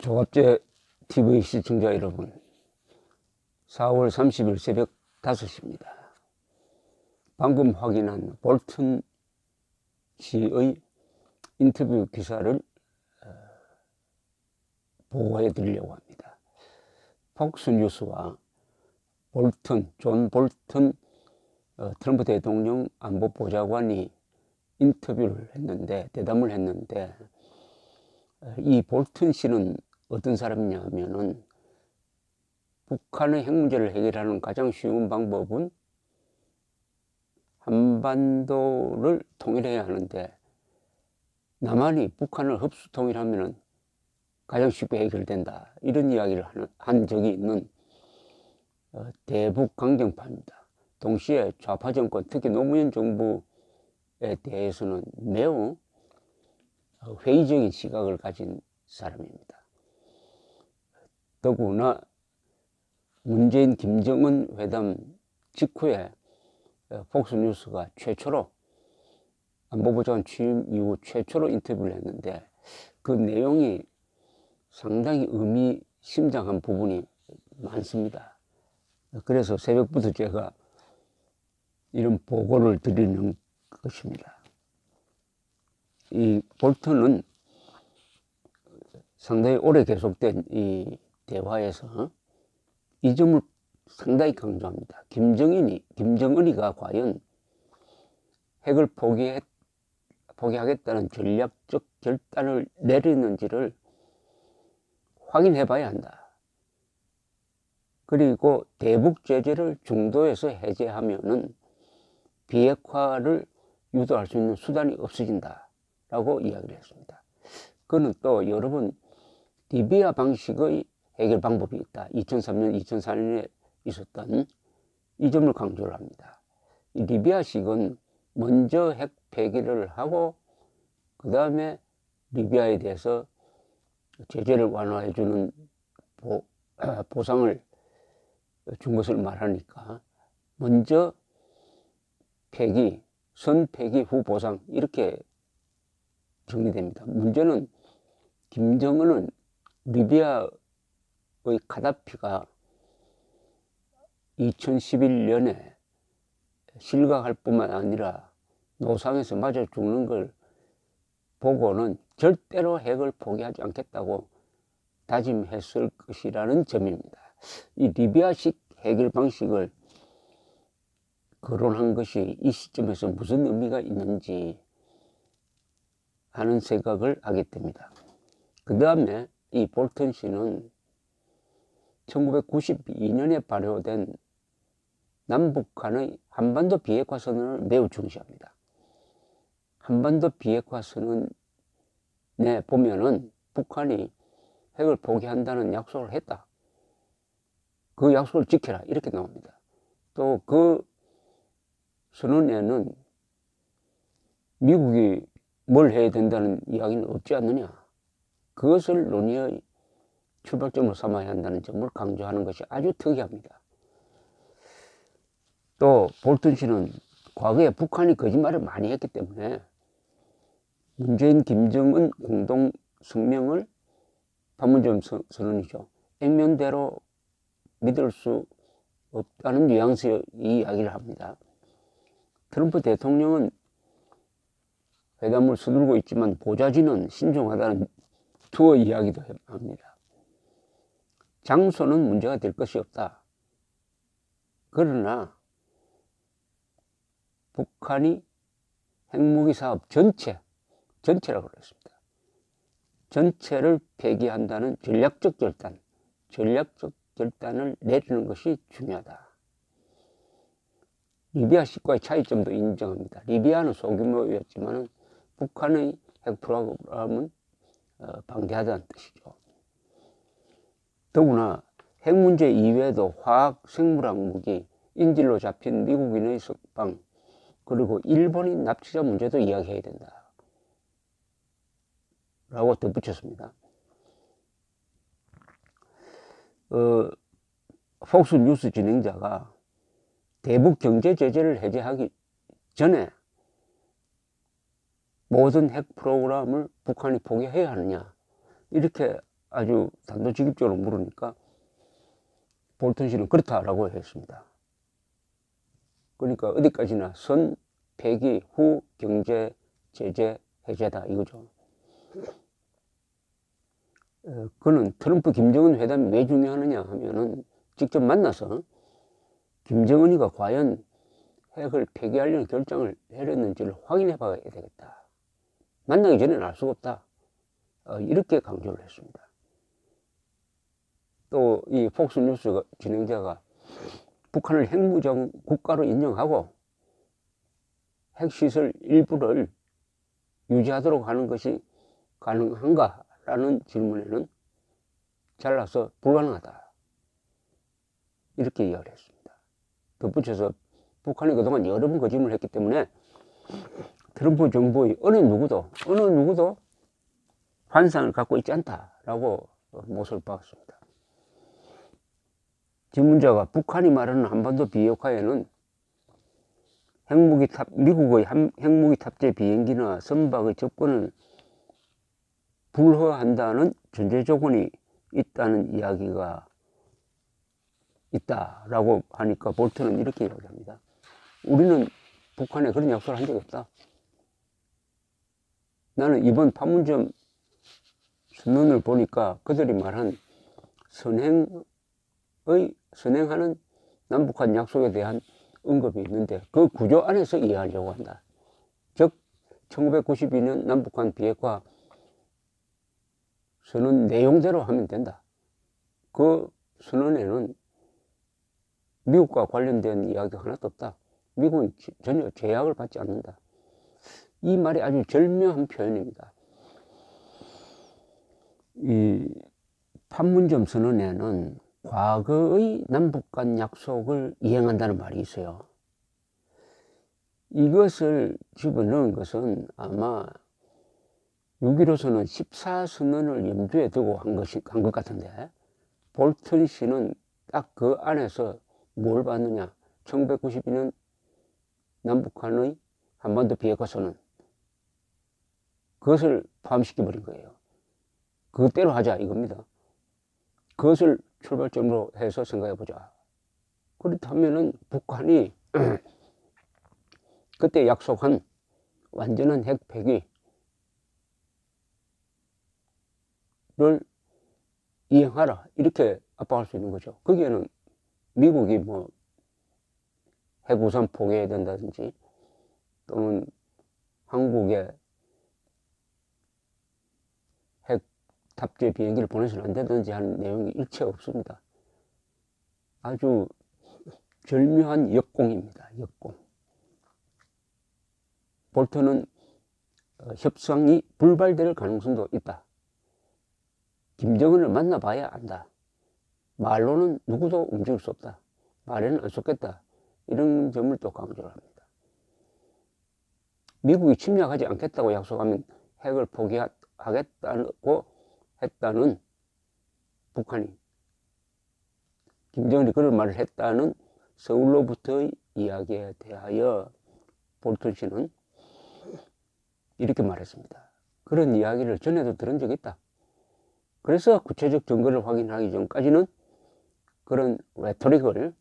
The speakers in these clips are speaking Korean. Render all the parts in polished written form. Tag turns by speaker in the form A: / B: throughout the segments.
A: 조갑제 TV 시청자 여러분, 4월 30일 새벽 5시입니다. 방금 확인한 볼튼 씨의 인터뷰 기사를 보고해 드리려고 합니다. 폭스뉴스와 존 볼튼 트럼프 대통령 안보보좌관이 대담을 했는데, 이 볼튼 씨는 어떤 사람이냐 하면은, 북한의 핵 문제를 해결하는 가장 쉬운 방법은 한반도를 통일해야 하는데, 남한이 북한을 흡수 통일하면은 가장 쉽게 해결된다, 이런 이야기를 한 적이 있는 대북 강경파입니다. 동시에 좌파 정권, 특히 노무현 정부에 대해서는 매우 회의적인 시각을 가진 사람입니다. 더구나 문재인 김정은 회담 직후에 폭스뉴스가 최초로 안보보좌관 취임 이후 최초로 인터뷰를 했는데, 그 내용이 상당히 의미심장한 부분이 많습니다. 그래서 새벽부터 제가 이런 보고를 드리는 것입니다. 이 볼턴은 상당히 오래 계속된 이 대화에서 이 점을 상당히 강조합니다. 김정은이가 과연 핵을 포기하겠다는 전략적 결단을 내리는지를 확인해 봐야 한다. 그리고 대북 제재를 중도에서 해제하면은 비핵화를 유도할 수 있는 수단이 없어진다 라고 이야기를 했습니다. 그는 또 여러 번 리비아 방식의 해결 방법이 있다, 2003년, 2004년에 있었던 이 점을 강조를 합니다. 이 리비아식은 먼저 핵 폐기를 하고 그 다음에 리비아에 대해서 제재를 완화해주는 보상을 준 것을 말하니까, 먼저 폐기, 선 폐기 후 보상, 이렇게 정리됩니다. 문제는 김정은은 리비아의 카다피가 2011년에 실각할 뿐만 아니라 노상에서 맞아 죽는 걸 보고는 절대로 핵을 포기하지 않겠다고 다짐했을 것이라는 점입니다. 이 리비아식 해결 방식을 거론한 것이 이 시점에서 무슨 의미가 있는지 하는 생각을 하게 됩니다. 그 다음에 이 볼턴 씨는 1992년에 발효된 남북한의 한반도 비핵화 선언을 매우 중시합니다. 한반도 비핵화 선언에 보면은 북한이 핵을 포기한다는 약속을 했다, 그 약속을 지켜라, 이렇게 나옵니다. 또 그 선언에는 미국이 뭘 해야 된다는 이야기는 없지 않느냐, 그것을 논의의 출발점으로 삼아야 한다는 점을 강조하는 것이 아주 특이합니다. 또 볼턴 씨는 과거에 북한이 거짓말을 많이 했기 때문에 문재인 김정은 공동 성명을, 판문점 선언이죠, 액면대로 믿을 수 없다는 뉘앙스의 이야기를 합니다. 트럼프 대통령은 회담을 서두르고 있지만 보좌진은 신중하다는 투어 이야기도 합니다. 장소는 문제가 될 것이 없다. 그러나 북한이 핵무기 사업 전체라고 그랬습니다. 전체를 폐기한다는 전략적 결단을 내리는 것이 중요하다. 리비아식과의 차이점도 인정합니다. 리비아는 소규모였지만 북한의 핵 프로그램은 방대하다는 뜻이죠. 더구나 핵 문제 이외에도 화학, 생물학 무기, 인질로 잡힌 미국인의 석방, 그리고 일본인 납치자 문제도 이야기해야 된다 라고 덧붙였습니다. 폭스뉴스 진행자가 대북 경제 제재를 해제하기 전에 모든 핵 프로그램을 북한이 포기해야 하느냐, 이렇게 아주 단도직입적으로 물으니까 볼턴 씨는 그렇다라고 했습니다. 그러니까 어디까지나 선 폐기 후 경제 제재 해제다 이거죠. 그는 트럼프 김정은 회담이 왜 중요하느냐 하면은 직접 만나서 김정은이가 과연 핵을 폐기하려는 결정을 내렸는지를 확인해 봐야 되겠다. 만나기 전에는 알 수가 없다. 이렇게 강조를 했습니다. 또 이 폭스뉴스 진행자가 북한을 핵무장 국가로 인정하고 핵시설 일부를 유지하도록 하는 것이 가능한가라는 질문에는 잘라서 불가능하다. 이렇게 이야기를 했습니다. 덧붙여서 북한이 그동안 여러 번 거짓말을 했기 때문에 트럼프 정부의 어느 누구도 환상을 갖고 있지 않다라고 못을 박았습니다. 질문자가 북한이 말하는 한반도 비핵화에는 미국의 핵무기 탑재 비행기나 선박의 접근을 불허한다는 전제 조건이 있다는 이야기가 있다라고 하니까 볼턴은 이렇게 이야기합니다. 우리는 북한에 그런 약속을 한 적이 없다. 나는 이번 판문점 선언을 보니까 그들이 말한 선행하는 남북한 약속에 대한 언급이 있는데 그 구조 안에서 이해하려고 한다. 즉 1992년 남북한 비핵화 선언 내용대로 하면 된다. 그 선언에는 미국과 관련된 이야기가 하나도 없다. 미국은 전혀 제약을 받지 않는다. 이 말이 아주 절묘한 표현입니다. 이 판문점 선언에는 과거의 남북 간 약속을 이행한다는 말이 있어요. 이것을 집어넣은 것은 아마 6.15 선언 14선언을 염두에 두고 한 것 같은데 볼턴 씨는 딱 그 안에서 뭘 봤느냐 1992년 남북한의 한반도 비핵화 선언 그것을 포함시켜버린 거예요. 그것대로 하자 이겁니다. 그것을 출발점으로 해서 생각해보자. 그렇다면은 북한이 그때 약속한 완전한 핵 폐기를 이행하라 이렇게 압박할 수 있는 거죠. 거기에는 미국이 뭐 핵우산 포기해야 된다든지 또는 한국에 핵 탑재 비행기를 보내서는 안 된다든지 하는 내용이 일체 없습니다. 아주 절묘한 역공입니다. 역공. 볼턴은 협상이 불발될 가능성도 있다. 김정은을 만나봐야 안다. 말로는 누구도 움직일 수 없다. 말에는 안 쏟겠다. 이런 점을 또 강조를 합니다. 미국이 침략하지 않겠다고 약속하면 핵을 포기하겠다고 했다는 북한이 김정은이 그런 말을 했다는 서울로부터의 이야기에 대하여 볼턴 씨는 이렇게 말했습니다. 그런 이야기를 전에도 들은 적이 있다. 그래서 구체적 증거를 확인하기 전까지는 그런 레토릭을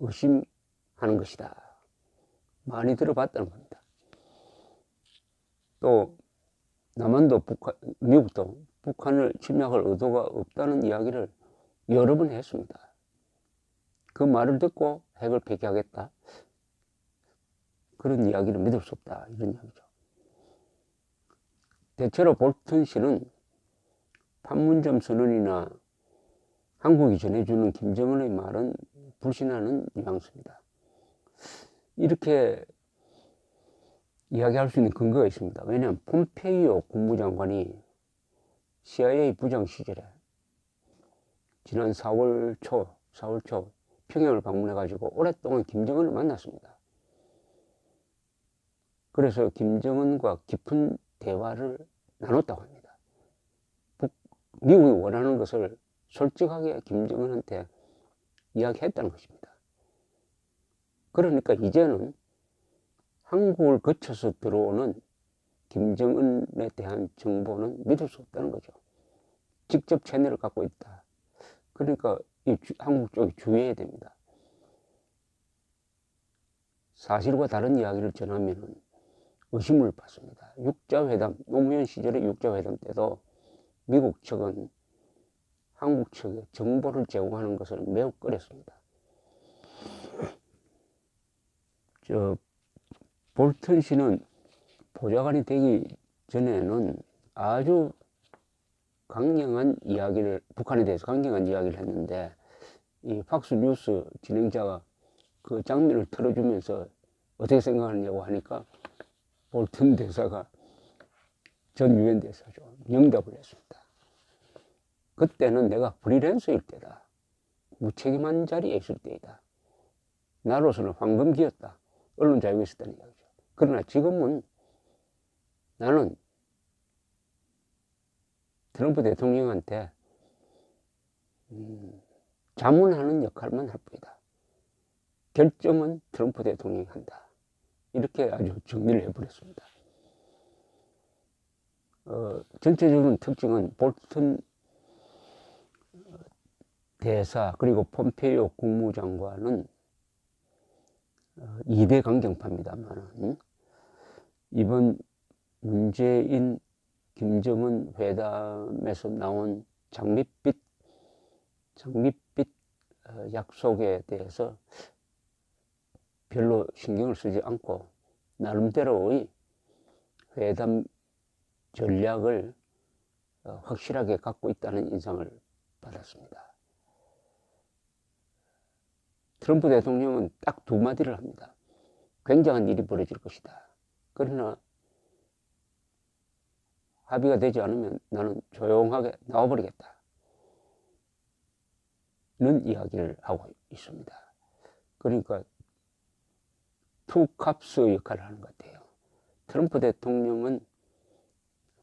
A: 의심하는 것이다. 많이 들어봤다는 겁니다. 또 남한도 미국도 북한을 침략할 의도가 없다는 이야기를 여러 번 했습니다. 그 말을 듣고 핵을 폐기하겠다. 그런 이야기를 믿을 수 없다. 이런 이야기죠. 대체로 볼턴 씨는 판문점 선언이나 한국이 전해주는 김정은의 말은 불신하는 뉘앙스입니다. 이렇게 이야기할 수 있는 근거가 있습니다. 왜냐하면 폼페이오 국무장관이 CIA 부장 시절에 지난 4월 초 평양을 방문해가지고 오랫동안 김정은을 만났습니다. 그래서 김정은과 깊은 대화를 나눴다고 합니다. 미국이 원하는 것을 솔직하게 김정은한테 이야기했다는 것입니다. 그러니까 이제는 한국을 거쳐서 들어오는 김정은에 대한 정보는 믿을 수 없다는 거죠. 직접 채널을 갖고 있다. 그러니까 한국 쪽이 주의해야 됩니다. 사실과 다른 이야기를 전하면 의심을 받습니다. 육자회담, 노무현 시절의 육자회담 때도 미국 측은 한국 측에 정보를 제공하는 것을 매우 꺼렸습니다. 볼턴 씨는 보좌관이 되기 전에는 아주 강경한 이야기를, 북한에 대해서 강경한 이야기를 했는데, 이 팍스 뉴스 진행자가 그 장면을 틀어주면서 어떻게 생각하느냐고 하니까 볼턴 대사가, 전 유엔 대사죠, 응답을 했습니다. 그때는 내가 프리랜서일 때다. 무책임한 자리에 있을 때이다. 나로서는 황금기였다. 언론 자유가 있었다는 이야기죠. 그러나 지금은 나는 트럼프 대통령한테 자문하는 역할만 할 뿐이다. 결정은 트럼프 대통령이 한다. 이렇게 아주 정리를 해버렸습니다. 전체적인 특징은 볼턴 대사 그리고 폼페이오 국무장관은 2대 강경파입니다만, 이번 문재인 김정은 회담에서 나온 장밋빛 약속에 대해서 별로 신경을 쓰지 않고 나름대로의 회담 전략을 확실하게 갖고 있다는 인상을 받았습니다. 트럼프 대통령은 딱 두 마디를 합니다. 굉장한 일이 벌어질 것이다. 그러나 합의가 되지 않으면 나는 조용하게 나와버리겠다. 는 이야기를 하고 있습니다. 그러니까 투 캅스 역할을 하는 것 같아요. 트럼프 대통령은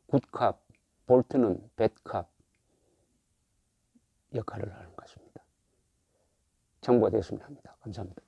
A: 굿캅, 볼턴은 배캅 역할을 하는 것 같습니다. 참고가 되었으면 합니다. 감사합니다.